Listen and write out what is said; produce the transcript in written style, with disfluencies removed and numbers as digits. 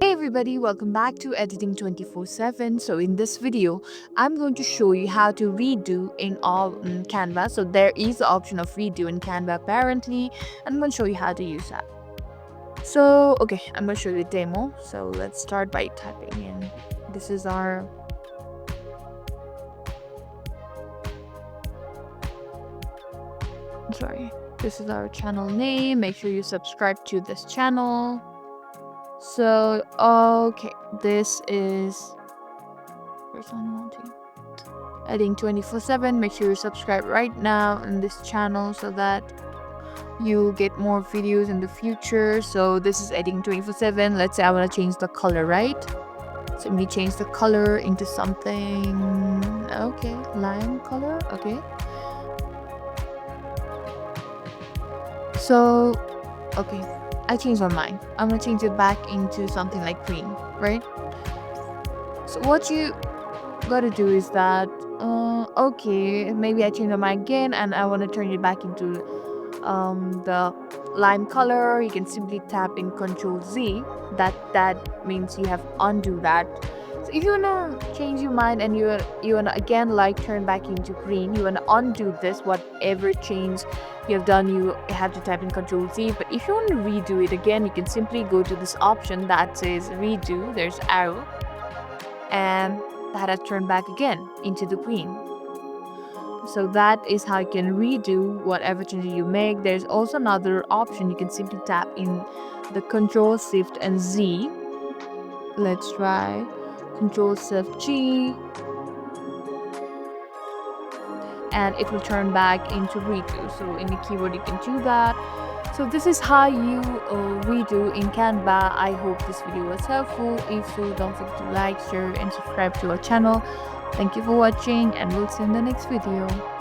Hey everybody, welcome back to Editing 24/7. So in this video, I'm going to show you how to redo in Canva. So there is the option of redo in Canva apparently, and I'm going to show you how to use that. So okay, I'm going to show you a demo. So let's start by typing in. This is our This is our channel name. Make sure you subscribe to this channel. So okay, this is first one, Editing 24/7. Make sure you subscribe right now in this channel so that you get more videos in the future. So this is Editing 24/7. Let's say I want to change the color, right? So let me change the color into something, okay, lime color. Okay, so okay, I changed my mind. I'm gonna change it back into something like green, right? So what you gotta do is that okay, maybe I change my mind again and I want to turn it back into the lime color. You can simply tap in Control Z. That means you have undo that. So if you wanna change your mind and you wanna again like turn back into green, you wanna undo this, whatever change you have done, you have to type in Control Z. But if you want to redo it again, you can simply go to this option that says redo. There's arrow, and that has turned back again into the green. So that is how you can redo whatever changes you make. There's also another option. You can simply tap in the Control Shift and Z. Let's try Control Shift G, and it will turn back into redo. So in the keyboard you can do that. So this is how you redo in Canva. I hope this video was helpful. If so, don't forget to like, share and subscribe to our channel. Thank you for watching, and we'll see you in the next video.